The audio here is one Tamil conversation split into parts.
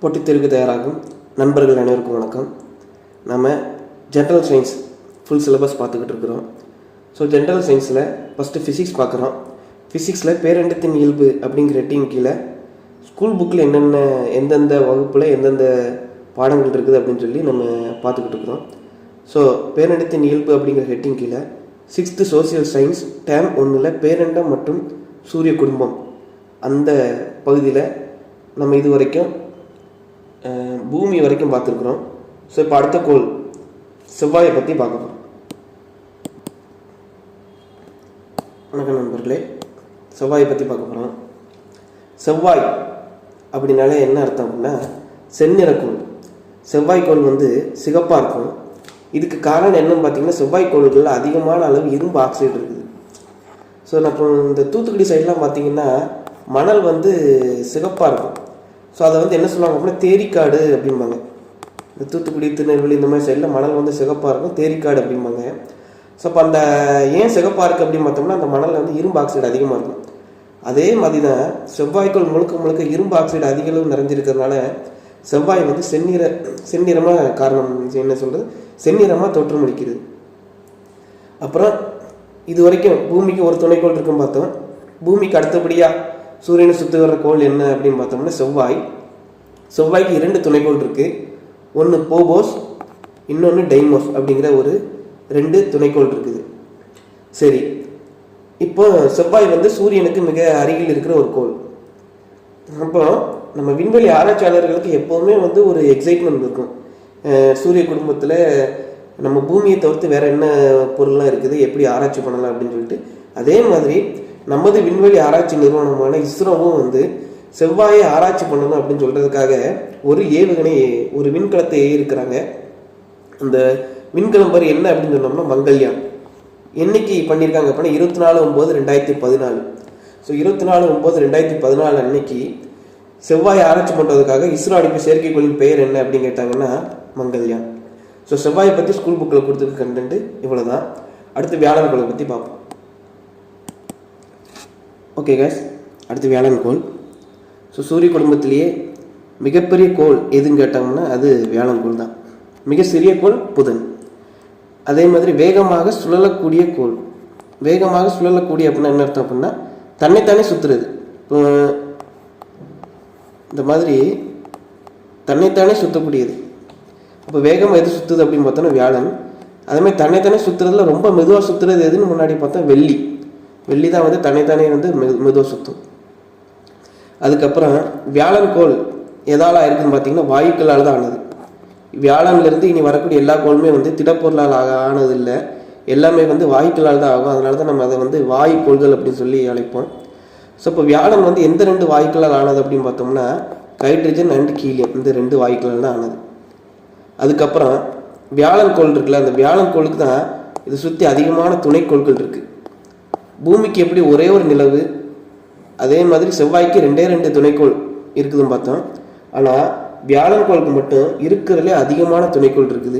போட்டித் தேர்வுக்கு தயாராகும் நண்பர்கள் அனைவருக்கும் வணக்கம். நம்ம ஜென்ரல் சயின்ஸ் ஃபுல் சிலபஸ் பார்த்துக்கிட்டு இருக்கிறோம். ஸோ ஜென்ரல் சயின்ஸில் ஃபஸ்ட்டு ஃபிசிக்ஸ் பார்க்குறோம். ஃபிசிக்ஸில் பேரண்டத்தின் இயல்பு அப்படிங்கிற ஹெட்டிங் கீழே ஸ்கூல் புக்கில் எந்தெந்த வகுப்பில் எந்தெந்த பாடங்கள் இருக்குது அப்படின்னு சொல்லி நம்ம பார்த்துக்கிட்டு இருக்கிறோம். ஸோ பேரண்டத்தின் இயல்பு அப்படிங்கிற ஹெட்டிங் கீழே 6th சோசியல் சயின்ஸ் டேர்ம் 1 பேரண்டம் மற்றும் சூரிய குடும்பம் அந்த பகுதியில் நம்ம இது வரைக்கும் பூமி வரைக்கும் பார்த்துருக்குறோம். ஸோ இப்போ அடுத்த கோள் செவ்வாயை பற்றி பார்க்கலாம். வணக்கம் நண்பர்களே, செவ்வாயை பற்றி பார்க்க போகிறோம். செவ்வாய் அப்படின்னாலே என்ன அர்த்தம் அப்படின்னா செந்நிறக்கோள். செவ்வாய்க்கோள் சிகப்பாக இருக்கும். இதுக்கு காரணம் என்னன்னு பார்த்தீங்கன்னா செவ்வாய்க்கோள்களில் அதிகமான அளவு இரும்பு ஆக்சைடு இருக்குது. ஸோ நான் இந்த தூத்துக்குடி சைட்லாம் பார்த்தீங்கன்னா மணல் சிகப்பாக இருக்கும். ஸோ அதை என்ன சொல்லுவாங்க அப்படின்னா தேரிக்காடு அப்படிம்பாங்க. இந்த தூத்துக்குடி திருநெல்வேலி இந்த மாதிரி சைடில் மணல் சிகப்பாக இருக்கும், தேரிக்காடு அப்படிம்பாங்க. ஸோ அப்போ அந்த ஏன் சிகப்பாக இருக்குது அப்படின்னு பார்த்தோம்னா அந்த மணலில் இரும்பு ஆக்சைடு அதிகமாக இருக்கும். அதே மாதிரி தான் செவ்வாய்க்கோள் முழுக்க இரும்பு ஆக்சைடு அதிக அளவு நிறைஞ்சிருக்கிறதுனால செவ்வாய் செந்நிறமாக காரணம் என்ன சொல்கிறது செந்நிறமாக தோற்றமளிக்கிறது. அப்புறம் இது வரைக்கும் பூமிக்கு ஒரு துணைக்கோள் இருக்குன்னு பார்த்தோம். பூமிக்கு அடுத்தபடியாக சூரியனை சுற்றி வர்ற கோள் என்ன அப்படின்னு பார்த்தோம்னா செவ்வாய்க்கு 2 துணைக்கோள் இருக்குது. ஒன்று போபோஸ், இன்னொன்று டைமோஸ் அப்படிங்கிற ஒரு 2 துணைக்கோள் இருக்குது. சரி, இப்போ செவ்வாய் சூரியனுக்கு மிக அருகில் இருக்கிற ஒரு கோள். அப்போ நம்ம விண்வெளி ஆராய்ச்சியாளர்களுக்கு எப்போவுமே ஒரு எக்ஸைட்மெண்ட் இருக்கும். சூரிய குடும்பத்தில் நம்ம பூமியை தவிர்த்து வேற என்ன பொருள்லாம் இருக்குது, எப்படி ஆராய்ச்சி பண்ணலாம் அப்படின்னு சொல்லிட்டு. அதே மாதிரி நமது விண்வெளி ஆராய்ச்சி நிறுவனமான இஸ்ரோவும் செவ்வாயை ஆராய்ச்சி பண்ணணும் அப்படின்னு சொல்றதுக்காக ஒரு ஏவுகணை ஒரு விண்கலத்தை ஏறியிருக்கிறாங்க. அந்த விண்கலம் பேர் என்ன அப்படின்னு சொன்னோம்னா மங்கள்யான். என்னைக்கு பண்ணியிருக்காங்க அப்படின்னா 24/9/2014. ஸோ 24/9/2014 அன்னைக்கு செவ்வாயை ஆராய்ச்சி பண்ணுறதுக்காக இஸ்ரோ அனுப்பிய செயற்கைக்கோளின் பெயர் என்ன அப்படின்னு கேட்டாங்கன்னா மங்கள்யான். ஸோ செவ்வாயை பற்றி ஸ்கூல் புக்கில் கொடுத்துருக்க கண்டென்ட் இவ்வளோதான். அடுத்து வியாழன்கோளை பற்றி பார்ப்போம். ஓகே கைஸ், அடுத்து வியாழன்கோள். ஸோ சூரிய குடும்பத்திலேயே மிகப்பெரிய கோள் எதுன்னு கேட்டாங்கன்னா அது வியாழன்கோள் தான். மிக சிறிய கோள் புதன். அதே மாதிரி வேகமாக சுழலக்கூடிய கோள். வேகமாக சுழலக்கூடிய அப்படின்னா என்ன அர்த்தம் அப்படின்னா தன்னைத்தானே சுற்றுறது. இப்போ இந்த மாதிரி தன்னைத்தானே சுற்றக்கூடியது. அப்போ வேகம் எது சுற்றுது அப்படின்னு பார்த்தோன்னா வியாழன். அதேமாதிரி தன்னைத்தானே சுற்றுறதுல ரொம்ப மெதுவாக சுற்றுறது எதுன்னு முன்னாடி பார்த்தா வெள்ளி. வெள்ளி தான் தன்னைத்தானே மெதுவாக சுற்றும். அதுக்கப்புறம் வியாழன்கோள் எதால் இருக்குதுன்னு பார்த்தீங்கன்னா வாயுக்களால் தான் ஆனது. வியாழன்லேருந்து இனி வரக்கூடிய எல்லா கோளுமே திடப்பொருளால் ஆனது இல்லை, எல்லாமே வாயுக்களால் தான் ஆகும். அதனால தான் நம்ம அதை வாயுக்கோள்கள் அப்படின்னு சொல்லி அழைப்போம். ஸோ இப்போ வியாழன் எந்த 2 வாயுக்களால் ஆனது அப்படின்னு பார்த்தோம்னா ஹைட்ரஜன் அண்ட் ஹீலியம், இந்த 2 வாயுக்களால் தான் ஆனது. அதுக்கப்புறம் வியாழன்கோள் இருக்குல்ல, அந்த வியாழன்கோளுக்கு தான் இதை சுற்றி அதிகமான துணைக்கோள்கள் இருக்குது. பூமிக்கு எப்படி ஒரே ஒரு நிலவு, அதே மாதிரி செவ்வாய்க்கு 2 துணைக்கோள் இருக்குதுன்னு பார்த்தோம். ஆனால் வியாழன்கோளுக்கு மட்டும் இருக்கிறதுலே அதிகமான துணைக்கோள் இருக்குது.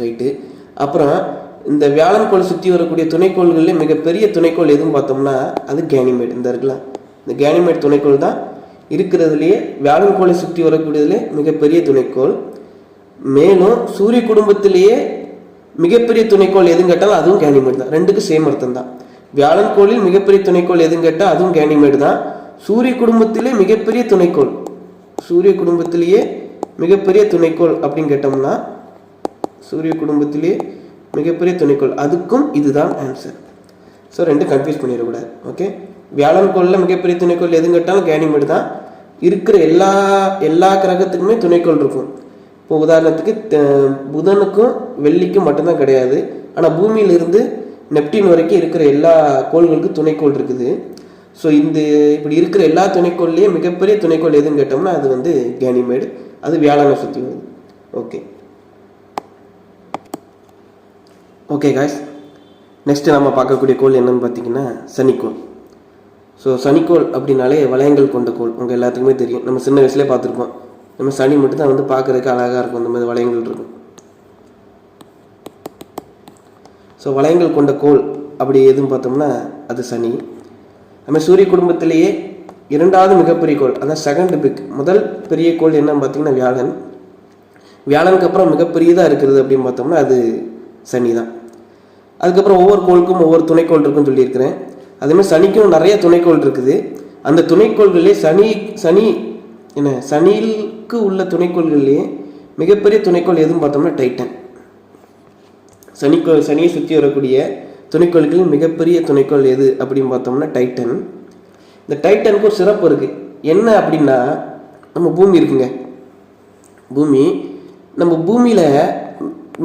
ரைட்டு. அப்புறம் இந்த வியாழன்கோள் சுற்றி வரக்கூடிய துணைக்கோள்களிலே மிகப்பெரிய துணைக்கோள் எதுன்னு பார்த்தோம்னா அது கேனிமேட். இந்த இருக்கலாம், இந்த கேனிமேட் துணைக்கோள் தான் இருக்கிறதுலையே வியாழன்கோளை சுற்றி வரக்கூடியதுலே மிகப்பெரிய துணைக்கோள். மேலும் சூரிய குடும்பத்திலேயே மிகப்பெரிய துணைக்கோள் எதுன்னு கேட்டாலும் அதுவும் கேனிமேட் தான். 2க்கு சேம் அர்த்தம் தான். வியாழன்கோளில் மிகப்பெரிய துணைக்கோள் எதுன்னு கேட்டால் அதுவும் கேனிமேட் தான். சூரிய குடும்பத்திலே மிகப்பெரிய துணைக்கோள், சூரிய குடும்பத்திலேயே மிகப்பெரிய துணைக்கோள் அப்படின்னு கேட்டோம்னா சூரிய குடும்பத்திலேயே மிகப்பெரிய துணைக்கோள், அதுக்கும் இதுதான் ஆன்சர். ஸோ 2 கன்ஃபியூஸ் பண்ணிடக்கூடாது. ஓகே, வியாழன்கோளில் மிகப்பெரிய துணைக்கோள் எதுன்னு கேட்டாலும் கேனிமேட் தான். இருக்கிற எல்லா கிரகத்துக்குமே துணைக்கோள் இருக்கும். இப்போ உதாரணத்துக்கு புதனுக்கும் வெள்ளிக்கும் மட்டும்தான் கிடையாது. ஆனால் பூமியிலிருந்து நெப்டின் வரைக்கும் இருக்கிற எல்லா கோள்களுக்கும் துணைக்கோள் இருக்குது. ஸோ இப்படி இருக்கிற எல்லா துணைக்கோள்லேயும் மிகப்பெரிய துணைக்கோள் எதுன்னு கேட்டோம்னா அது கேனிமேடு. அது வியாழனை சுற்றி வருது. ஓகே காய்ஸ், நெக்ஸ்ட்டு நம்ம பார்க்கக்கூடிய கோள் என்னன்னு பார்த்தீங்கன்னா சனிக்கோள். ஸோ சனிக்கோள் அப்படின்னாலே வளையங்கள் கொண்ட கோள் உங்கள் எல்லாத்துக்குமே தெரியும். நம்ம சின்ன வயசுலேயே பார்த்துருப்போம். நம்ம சனி மட்டும் தான் பார்க்குறதுக்கு அழகாக இருக்கும், இந்த மாதிரி வளையங்கள் இருக்கும். ஸோ வளையங்கள் கொண்ட கோள் அப்படி எதுன்னு பார்த்தோம்னா அது சனி. நம்ம சூரிய குடும்பத்திலேயே இரண்டாவது மிகப்பெரிய கோள், அதான் செகண்ட் பிக். முதல் பெரிய கோள் என்னன்னு பார்த்தீங்கன்னா வியாழன். வியாழனுக்கு அப்புறம் மிகப்பெரியதாக இருக்கிறது அப்படின்னு பார்த்தோம்னா அது சனி தான். அதுக்கப்புறம் ஒவ்வொரு கோளுக்கும் ஒவ்வொரு துணைக்கோள் இருக்குன்னு சொல்லியிருக்கிறேன். அதேமாதிரி சனிக்கும் நிறைய துணைக்கோள் இருக்குது. அந்த துணைக்கோள்களே சனிக்கு உள்ள துணைக்கோள்கள்லேயே மிகப்பெரிய துணைக்கோள் எதுன்னு பார்த்தோம்னா டைட்டன். சனியை சுற்றி வரக்கூடிய துணைக்கோள்களில் மிகப்பெரிய துணைக்கோள் எது அப்படின்னு பார்த்தோம்னா டைட்டன். இந்த டைட்டனுக்கு ஒரு சிறப்பு இருக்குது. என்ன அப்படின்னா, நம்ம பூமி இருக்குங்க, பூமி, நம்ம பூமியில்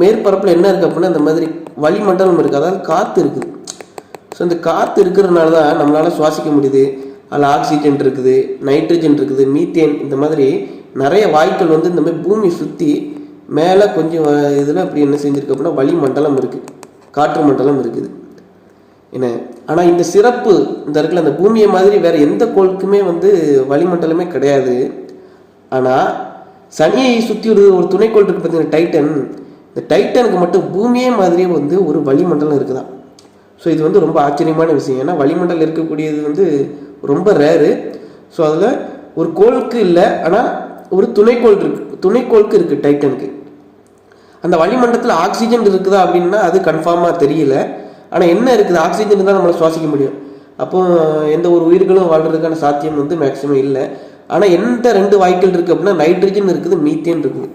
மேற்பரப்பில் என்ன இருக்குது அப்படின்னா இந்த மாதிரி வளிமண்டலம் இருக்குது, அதாவது காற்று இருக்குது. ஸோ இந்த காற்று இருக்கிறதுனால தான் நம்மளால் சுவாசிக்க முடியுது. அதில் ஆக்சிஜன் இருக்குது, நைட்ரஜன் இருக்குது, மீத்தேன், இந்த மாதிரி நிறைய வாயுக்கள் வந்து இந்த மாதிரி பூமி சுற்றி மேலே கொஞ்சம் இதில் அப்படி என்ன செஞ்சுருக்கு அப்படின்னா வளிமண்டலம் இருக்குது, காற்று மண்டலம் இருக்குது என்ன. ஆனால் இந்த சிறப்பு இந்த இடத்துல அந்த பூமியை மாதிரி வேறு எந்த கோளுக்குமே வந்து வளிமண்டலமே கிடையாது. ஆனால் சனியை சுற்றி ஒரு துணைக்கோள் இருக்குது பார்த்தீங்கன்னா டைட்டன். இந்த டைட்டனுக்கு மட்டும் பூமியே மாதிரியே வந்து ஒரு வளிமண்டலம் இருக்குதான். ஸோ இது வந்து ரொம்ப ஆச்சரியமான விஷயம். ஏன்னா வளிமண்டலம் இருக்கக்கூடியது வந்து ரொம்ப ரேரு. ஸோ அதில் ஒரு கோளுக்கு இல்லை, ஆனால் ஒரு துணைக்கோளுக்கு இருக்குது டைட்டனுக்கு. அந்த வளிமண்டலத்தில் ஆக்சிஜன் இருக்குதா அப்படின்னா அது கன்ஃபார்மாக தெரியல. ஆனால் என்ன இருக்குது, ஆக்சிஜன் தான் நம்மளை சுவாசிக்க முடியும். அப்போ எந்த ஒரு உயிர்களும் வாழ்கிறதுக்கான சாத்தியம் வந்து மேக்ஸிமம் இல்லை. ஆனால் எந்த ரெண்டு வாயுக்கள் இருக்குது அப்படின்னா நைட்ரஜன் இருக்குது, மீத்தேன் இருக்குது.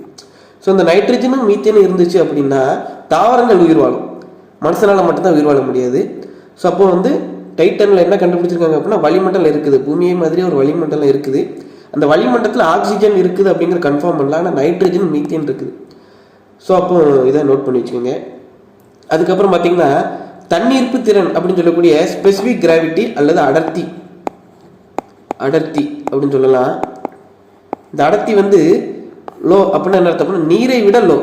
ஸோ இந்த நைட்ரஜனும் மீத்தேனும் இருந்துச்சு அப்படின்னா தாவரங்கள் உயிர் வாழும், மனுஷனால் மட்டும்தான் உயிர் வாழ முடியாது. ஸோ அப்போ வந்து டைட்டனில் என்ன கண்டுபிடிச்சிருக்காங்க அப்படின்னா வளிமண்டலம் இருக்குது, பூமியை மாதிரி ஒரு வளிமண்டலம் இருக்குது. அந்த வளிமண்டலத்தில் ஆக்சிஜன் இருக்குது அப்படிங்கிற கன்ஃபார்ம் பண்ணல, ஆனால் நைட்ரஜன் மீத்தேன் இருக்குது. ஸோ அப்போ இதை நோட் பண்ணி வச்சுக்கோங்க. அதுக்கப்புறம் பார்த்தீங்கன்னா தண்ணீர்ப்பு திறன் அப்படின்னு சொல்லக்கூடிய ஸ்பெசிஃபிக் கிராவிட்டி அல்லது அடர்த்தி அப்படின்னு சொல்லலாம். இந்த அடர்த்தி வந்து லோ அப்படின்னா என்ன அர்த்தம் அப்படின்னா நீரை விட லோ,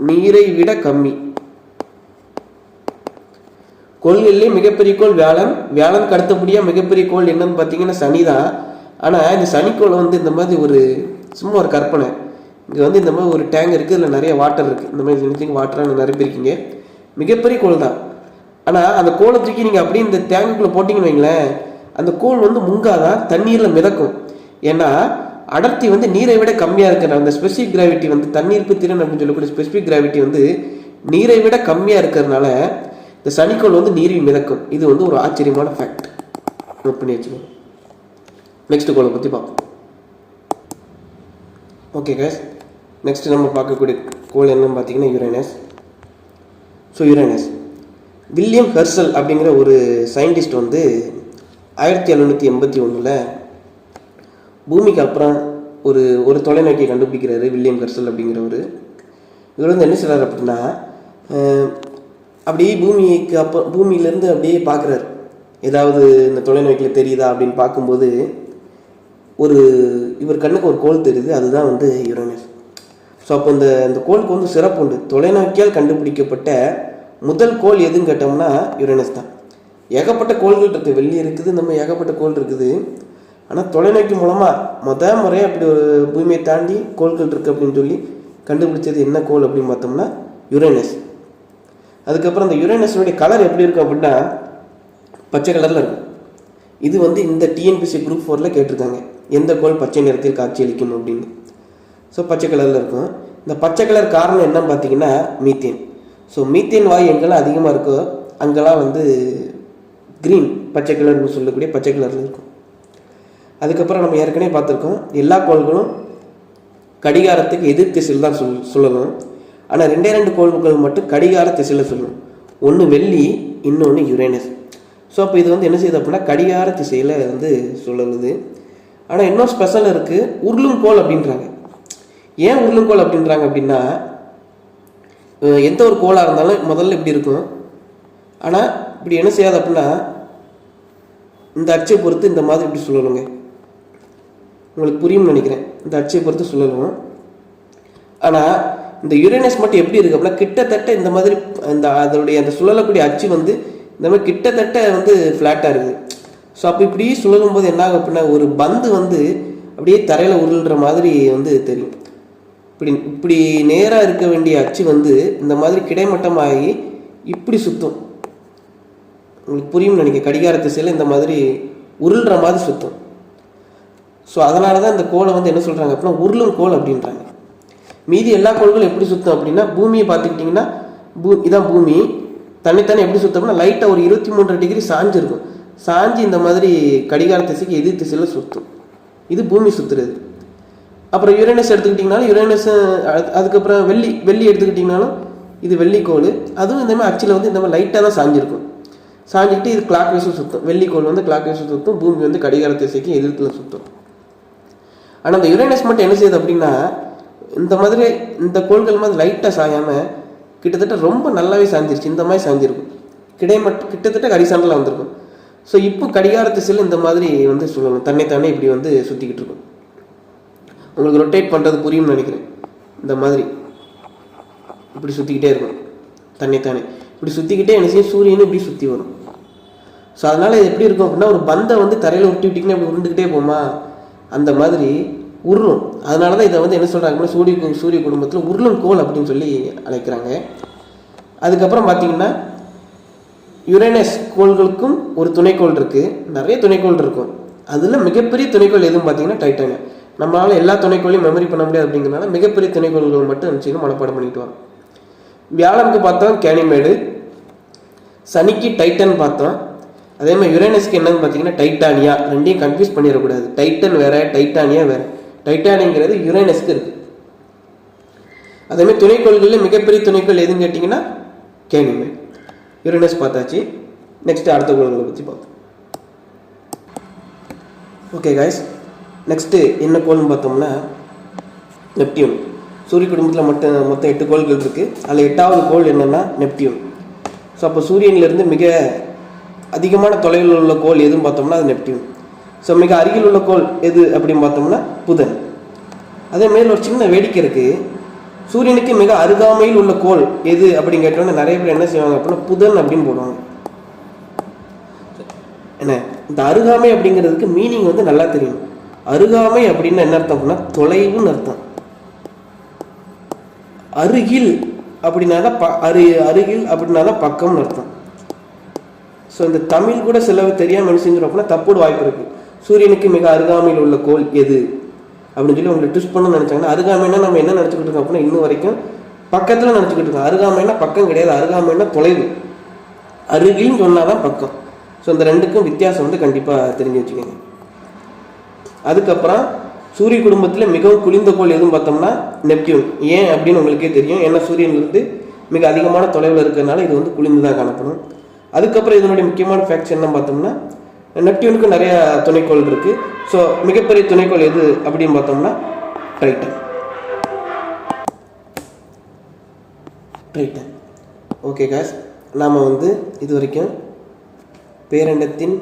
நீரை விட கம்மி. கோள்களிலே மிகப்பெரிய கோள் வியாழனுக்கு அடுத்தபடியாக மிகப்பெரிய கோள் என்னன்னு பார்த்தீங்கன்னா சனி தான். ஆனால் இந்த சனிக்கோளை வந்து இந்த மாதிரி ஒரு சும்மா ஒரு கற்பனை, இங்கே வந்து இந்த மாதிரி ஒரு டேங்க் இருக்குது, இதில் நிறைய வாட்டர் இருக்குது, இந்த மாதிரி நினைச்சிங்க வாட்டராக நிரப்பியிருக்கீங்க, மிகப்பெரிய கோள் தான். ஆனால் அந்த கோளை தூக்கி நீங்கள் அப்படியே இந்த டேங்குக்குள்ளே போட்டிங்கன்னு வைங்களேன், அந்த கோள் வந்து முங்காதான், தண்ணீரில் மிதக்கும். ஏன்னா அடர்த்தி வந்து நீரை விட கம்மியாக இருக்கிற அந்த ஸ்பெசிஃபிக் கிராவிட்டி வந்து தண்ணீர்ப்பு திறன் அப்படின்னு சொல்லக்கூடிய ஸ்பெசிஃபிக் கிராவிட்டி வந்து நீரை விட கம்மியாக இருக்கிறதுனால இந்த சனிக்கோள் வந்து நீரில் மிதக்கும். இது வந்து ஒரு ஆச்சரியமான ஃபேக்ட், நோட் பண்ணி வச்சுக்கோங்க. நெக்ஸ்ட் கோளை பற்றி பார்ப்போம். ஓகே கைஸ், நெக்ஸ்ட் நம்ம பார்க்கக்கூடிய கோள் என்னன்னு பார்த்தீங்கன்னா Uranus. So Uranus William Herschel அப்படிங்கிற ஒரு சயின்டிஸ்ட் வந்து 1781 பூமிக்கு அப்புறம் ஒரு தொலைநோக்கியை கண்டுபிடிக்கிறாரு வில்லியம் ஹெர்சல் அப்படிங்கிறவர். இவர் வந்து என்ன செய்கிறார் அப்படின்னா அப்படியே பூமியிலேருந்து அப்படியே பார்க்குறாரு, ஏதாவது இந்த தொலைநோக்கியில் தெரியுதா அப்படின்னு பார்க்கும்போது இவர் கண்ணுக்கு ஒரு கோள் தெரியுது, அதுதான் வந்து யுரேனஸ். ஸோ அப்போ இந்த கோளுக்கு வந்து சிறப்பு உண்டு. தொலைநோக்கியால் கண்டுபிடிக்கப்பட்ட முதல் கோள் எதுன்னு கேட்டோம்னா யுரேனஸ் தான். ஏகப்பட்ட கோள்கள் இருக்குது, வெள்ளி இருக்குது, நம்ம ஏகப்பட்ட கோள் இருக்குது. ஆனால் தொலைநோக்கி மூலமாக முறையாக அப்படி ஒரு பூமியை தாண்டி கோள்கள் இருக்குது அப்படின்னு சொல்லி கண்டுபிடிச்சது என்ன கோள் அப்படின்னு பார்த்தோம்னா யுரேனஸ். அதுக்கப்புறம் அந்த யுரேனஸினுடைய கலர் எப்படி இருக்கும் அப்படின்னா பச்சை கலரில் இருக்கும். இது வந்து இந்த டிஎன்பிசி குரூப் 4 கேட்டிருக்காங்க, எந்த கோள் பச்சை நிறத்தில் காட்சியளிக்கும் அப்படின்னு. ஸோ பச்சை கலரில் இருக்கும். இந்த பச்சை கலர் காரணம் என்னன்னு பார்த்தீங்கன்னா மீத்தேன். ஸோ மீத்தேன் வாயு எங்கெல்லாம் அதிகமாக இருக்கோ அங்கெல்லாம் வந்து க்ரீன் பச்சை கலர்னு சொல்லக்கூடிய பச்சை கலரில் இருக்கும். அதுக்கப்புறம் நம்ம ஏற்கனவே பார்த்துருக்கோம், எல்லா கோள்களும் கடிகாரத்துக்கு எதிர் திசையில் தான் சொல்லணும். ஆனால் 2 கோள்கள் மட்டும் கடிகார திசையில் சொல்லணும். ஒன்று வெள்ளி, இன்னொன்று யுரேனஸ். ஸோ அப்போ இது வந்து என்ன செய்யுது அப்படின்னா கடிகார திசையில் வந்து சொல்லலுது. ஆனால் இன்னும் ஸ்பெஷல் இருக்குது, உருளும் கோள் அப்படின்றாங்க. ஏன் உருளும் கோள் அப்படின்றாங்க அப்படின்னா எந்த ஒரு கோளாக இருந்தாலும் முதல்ல இப்படி இருக்கும், ஆனால் இப்படி என்ன செய்யாது அப்படின்னா இந்த அச்சை பொறுத்து இந்த மாதிரி இப்படி சொல்லணுங்க. உங்களுக்கு புரியும்னு நினைக்கிறேன், இந்த அச்சை பொறுத்து சொல்லணும். ஆனால் இந்த யுரேனஸ் மட்டும் எப்படி இருக்குது அப்படின்னா கிட்டத்தட்ட இந்த மாதிரி அதனுடைய அந்த சுழலக்கூடிய அச்சு வந்து இந்த மாதிரி கிட்டத்தட்ட வந்து ஃப்ளாட்டாக இருக்குது. ஸோ அப்போ இப்படி சுழலும் போது என்ன ஆகும் அப்படின்னா ஒரு பந்து வந்து அப்படியே தரையில் உருள்ற மாதிரி வந்து தெரியும். இப்படி நேராக இருக்க வேண்டிய அச்சு வந்து இந்த மாதிரி கிடைமட்டமாகி இப்படி சுற்றும். உங்களுக்கு புரியும்னு நினைக்கிறேன். கடிகார திசையில் இந்த மாதிரி உருள்ற மாதிரி சுற்றும். ஸோ அதனால தான் இந்த கோளை வந்து என்ன சொல்கிறாங்க அப்படின்னா உருளும் கோள் அப்படின்றாங்க. மீதி எல்லா கோள்களும் எப்படி சுற்றும் அப்படின்னா, பூமியை பார்த்துக்கிட்டிங்கன்னா இதான் பூமி தன்னைத்தானே எப்படி சுற்றும் அப்படின்னா லைட்டாக ஒரு 23 டிகிரி சாஞ்சிருக்கும். சாஞ்சி இந்த மாதிரி கடிகார திசைக்கு எதிர் திசையில் சுற்றும். இது பூமி சுற்றுறது. அப்புறம் யுரேனஸ் எடுத்துக்கிட்டிங்கனாலும் யுரேனஸ், அதுக்கப்புறம் வெள்ளி எடுத்துக்கிட்டிங்கனாலும் இது வெள்ளிக்கோள். அதுவும் இந்த மாதிரி அச்சில் வந்து இந்த மாதிரி லைட்டாக தான் சாஞ்சிருக்கும். சாஞ்சிக்கிட்டு இது கிளாக் வைஸும் சுற்றும். வெள்ளிக்கோள் வந்து கிளாக் வைஸும் சுற்றும், பூமி வந்து கடிகார திசைக்கு எதிர்த்தில் சுற்றும். ஆனால் அந்த யுரேனஸ் மட்டும் என்ன செய்யுது அப்படின்னா இந்த மாதிரி இந்த கோள்கள் மாதிரி லைட்டாக சாயாமல் கிட்டத்தட்ட ரொம்ப நல்லாவே சாஞ்சிருச்சு. இந்த மாதிரி சாஞ்சிருக்கும். கிட்டத்தட்ட கரிசாண்டலாக வந்திருக்கும். ஸோ இப்போ கடிகார திசையில் இந்த மாதிரி வந்து சொல்லணும் தன்னைத்தானே இப்படி வந்து சுற்றிக்கிட்டு இருக்கும். உங்களுக்கு ரொட்டேட் பண்ணுறது புரியும்னு நினைக்கிறேன். இந்த மாதிரி இப்படி சுற்றிக்கிட்டே இருக்கும் தன்னைத்தானே. இப்படி சுற்றிக்கிட்டே என்ன செய்யும், சூரியனும் இப்படி சுற்றி வரும். ஸோ அதனால் இது எப்படி இருக்கும் அப்படின்னா ஒரு பந்தை வந்து தரையில் உருட்டி விட்டிங்கன்னா இப்படி உருண்டுக்கிட்டே போமா, அந்த மாதிரி உருளும். அதனால தான் இதை வந்து என்ன சொல்கிறாங்க அப்படின்னா சூரிய குடும்பத்தில் உருளும் கோள் அப்படின்னு சொல்லி அழைக்கிறாங்க. அதுக்கப்புறம் பார்த்தீங்கன்னா யுரேனஸ் கோள்களுக்கும் ஒரு துணைக்கோள் இருக்குது. நிறைய துணைக்கோள் இருக்கும். அதில் மிகப்பெரிய துணைக்கோள் எதுவும் பார்த்தீங்கன்னா டைட்டானியம். நம்மளால் எல்லா துணைக்கோளையும் மெமரி பண்ண முடியாது அப்படிங்கிறனால மிகப்பெரிய துணைக்கோள்கள் மட்டும் நினச்சிக்கணும், மனப்பாடம் பண்ணிட்டு வரோம். வியாழனுக்கு பார்த்தோம் கேனிமேடு, சனிக்கு டைட்டன் பார்த்தோம். அதே மாதிரி யுரேனஸ்க்கு என்னன்னு பார்த்தீங்கன்னா டைட்டானியா. ரெண்டையும் கன்ஃபியூஸ் பண்ணிடக்கூடாது. டைட்டன் வேற, டைட்டானியா வேற. டைட்டானியங்கிறது யுரேனஸ்க்கு இருக்கு. அதேமாதிரி துணைக்கோள்களில் மிகப்பெரிய துணைக்கோள் எதுன்னு கேட்டிங்கன்னா கேனிமேடு. யுரேனஸ் பார்த்தாச்சு. நெக்ஸ்ட் அடுத்த கோள்களை பற்றி பார்த்தோம். ஓகே காய்ஸ், நெக்ஸ்ட்டு என்ன கோள்னு பார்த்தோம்னா நெப்டியூன். சூரிய குடும்பத்தில் மொத்தம் 8 கோள்கள் இருக்குது. அதில் 8வது கோள் என்னென்னா நெப்டியூன். ஸோ அப்போ சூரியனிலிருந்து மிக அதிகமான தொலைவில் உள்ள கோள் எதுன்னு பார்த்தோம்னா அது நெப்டியூன். ஸோ மிக அருகில் உள்ள கோள் எது அப்படின்னு பார்த்தோம்னா புதன். அதே மாதிரி ஒரு சின்ன வேடிக்கை இருக்குது. சூரியனுக்கு மிக அருகாமையில் உள்ள கோள் எது அப்படின்னு கேட்டோன்னா நிறைய பேர் என்ன செய்வாங்க அப்படின்னா புதன் அப்படின்னு போடுவாங்க. என்ன இந்த அருகாமை அப்படிங்கிறதுக்கு மீனிங் வந்து நல்லா தெரியும். அருகாமை அப்படின்னு என்ன அர்த்தம் அப்படின்னா தொலைவுன்னு அர்த்தம். அருகில் அப்படின்னா அருகில் அப்படின்னா தான் பக்கம்னு அர்த்தம். ஸோ இந்த தமிழ் கூட சில தெரியாமல் என்ன செஞ்சிடும் அப்படின்னா தப்போடு வாய்ப்பு இருக்குது. சூரியனுக்கு மிக அருகாமையில் உள்ள கோள் எது அப்படின்னு சொல்லி உங்களுக்கு ட்விஸ்ட் பண்ணணும்னு நினச்சாங்கன்னா அருகாமைனா நம்ம என்ன நினச்சிக்கிட்டு இருக்கோம் அப்படின்னா இன்னும் வரைக்கும் பக்கத்தில் நினச்சிக்கிட்டு இருக்கோம். அருகாமைனா பக்கம் கிடையாது. அருகாமைனா தொலைவு. அருகில்னு சொன்னால் தான் பக்கம். ஸோ இந்த ரெண்டுக்கும் வித்தியாசம் வந்து கண்டிப்பாக தெரிஞ்சு வச்சுக்கோங்க. அதுக்கப்புறம் சூரிய குடும்பத்தில் மிகவும் குளிர்ந்த கோள் எதுவும் பார்த்தோம்னா நெப்டியூன். ஏன் அப்படின்னு உங்களுக்கே தெரியும். ஏன்னா சூரியனிலிருந்து மிக அதிகமான தொலைவில் இருக்கிறதுனால இது வந்து குளிர்ந்து தான் காணப்படும். அதுக்கப்புறம் இதனுடைய முக்கியமான ஃபேக்ட்ஸ் என்ன பார்த்தோம்னா நெப்டியூனுக்கு நிறைய துணைக்கோள் இருக்குது. ஸோ மிகப்பெரிய துணைக்கோள் எது அப்படின்னு பார்த்தோம்னா டைட்டன். ஓகே காஸ், நாம் வந்து இது வரைக்கும் பேரண்டத்தின்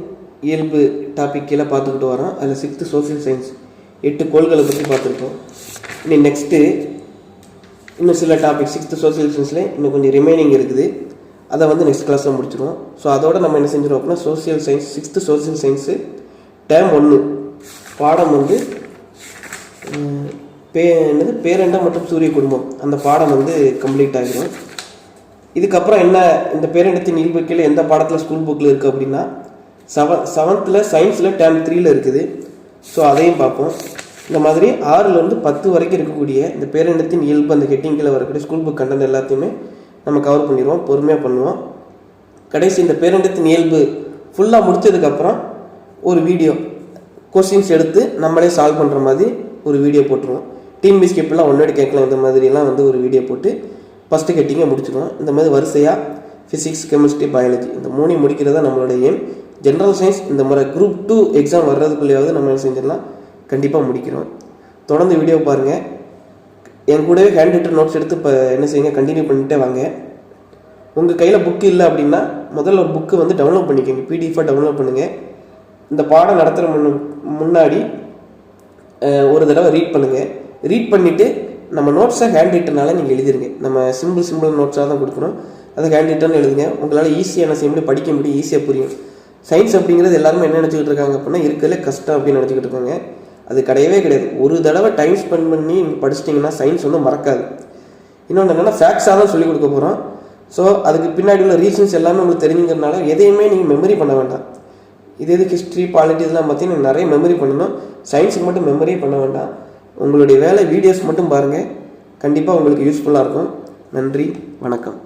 இயல்பு டாபிக் கீழே பார்த்துக்கிட்டு வரோம். அதில் 6th சோசியல் சயின்ஸ் 8 கோள்களை பற்றி பார்த்துருக்கோம். இனி நெக்ஸ்ட்டு இன்னும் சில டாபிக் 6th சோசியல் சயின்ஸில் இன்னும் கொஞ்சம் ரிமைனிங் இருக்குது. அதை வந்து நெக்ஸ்ட் கிளாஸில் முடிச்சிடுவோம். ஸோ அதோட நம்ம என்ன செஞ்சிடும் அப்படின்னா social science 6th social science term 1 பாடம் வந்து பேரண்டம் மற்றும் சூரிய குடும்பம் அந்த பாடம் வந்து கம்ப்ளீட் ஆகிடும். இதுக்கப்புறம் என்ன இந்த பேரண்டத்தின் இயல்புக்கில் எந்த பாடத்தில் ஸ்கூல் புக்கில் இருக்குது அப்படின்னா 7th சயின்ஸில் டேர்ம் 3 இருக்குது. ஸோ அதையும் பார்ப்போம். இந்த மாதிரி 6லேருந்து 10 வரைக்கும் இருக்கக்கூடிய இந்த பேரண்டத்தின் இயல்பு அந்த ஹெட்டிங்கில் வரக்கூடிய ஸ்கூல் புக் கண்டென்ட் எல்லாத்தையுமே நம்ம கவர் பண்ணிடுவோம். பொறுமையாக பண்ணுவோம். கடைசி இந்த பேரண்டத்தின் இயல்பு ஃபுல்லாக முடித்ததுக்கப்புறம் ஒரு வீடியோ கொஸ்டின்ஸ் எடுத்து நம்மளே சால்வ் பண்ணுற மாதிரி ஒரு வீடியோ போட்டுருவோம். டிஎன்பிஎஸ்சிலாம் ஒன்னோட கேட்கலாம். இந்த மாதிரிலாம் வந்து ஒரு வீடியோ போட்டு ஃபஸ்ட்டு ஹெட்டிங்கை முடிச்சிடுவோம். இந்த மாதிரி வரிசையாக ஃபிசிக்ஸ், கெமிஸ்ட்ரி, பயாலஜி இந்த 3 முடிக்கிறதா நம்மளோட எய்ம். ஜென்ரல் சயின்ஸ் இந்த மாதிரி குரூப் 2 எக்ஸாம் வர்றதுக்குள்ளேயாவது நம்ம என்ன செஞ்சிடலாம், கண்டிப்பாக முடிக்கிறோம். தொடர்ந்து வீடியோ பாருங்கள். என் கூடவே ஹேண்ட் ரிட்டன் நோட்ஸ் எடுத்து இப்போ என்ன செய்யுங்க, கண்டினியூ பண்ணிகிட்டே வாங்க. உங்கள் கையில் புக்கு இல்லை அப்படின்னா முதல்ல ஒரு புக்கு வந்து டவுன்லோட் பண்ணிக்கோங்க. பிடிஎஃபாக டவுன்லோட் பண்ணுங்கள். இந்த பாடம் நடத்துகிற முன்னாடி ஒரு தடவை ரீட் பண்ணுங்கள். ரீட் பண்ணிவிட்டு நம்ம நோட்ஸை ஹேண்ட் ரிட்டனால் நீங்கள் எழுதிருங்க. நம்ம சிம்பிள் நோட்ஸாக தான் கொடுக்குறோம். அதை ஹேண்ட் ரிட்டன் எழுதுங்க. உங்களால் ஈஸியாக என்ன செய்ய முடியும், படிக்க முடியும், ஈஸியாக புரியும். சயின்ஸ் அப்படிங்கிறது எல்லாருமே என்ன நினச்சிக்கிட்டு இருக்காங்க அப்படின்னா இருக்கிறதுல கஷ்டம் அப்படின்னு நினச்சிக்கிட்டு இருக்காங்க. அது கிடையவே கிடையாது. ஒரு தடவை டைம் ஸ்பெண்ட் பண்ணி நீங்கள் படிச்சிட்டிங்கன்னா சயின்ஸ் வந்து மறக்காது. இன்னொன்று என்னென்னா ஃபேக்ட்ஸாக தான் சொல்லிக் கொடுக்க போகிறோம். ஸோ அதுக்கு பின்னாடி உள்ள ரீசன்ஸ் எல்லாமே உங்களுக்கு தெரிஞ்சுக்கிறதுனால எதையுமே நீங்கள் மெமரி பண்ண வேண்டாம். இது ஹிஸ்ட்ரி பாலிட்டி இதெல்லாம் பார்த்தீங்கன்னா நிறைய மெமரி பண்ணணும். சயின்ஸுக்கு மட்டும் மெமரியே பண்ண வேண்டாம். உங்களுடைய வேலை வீடியோஸ் மட்டும் பாருங்கள், கண்டிப்பாக உங்களுக்கு யூஸ்ஃபுல்லாக இருக்கும். நன்றி, வணக்கம்.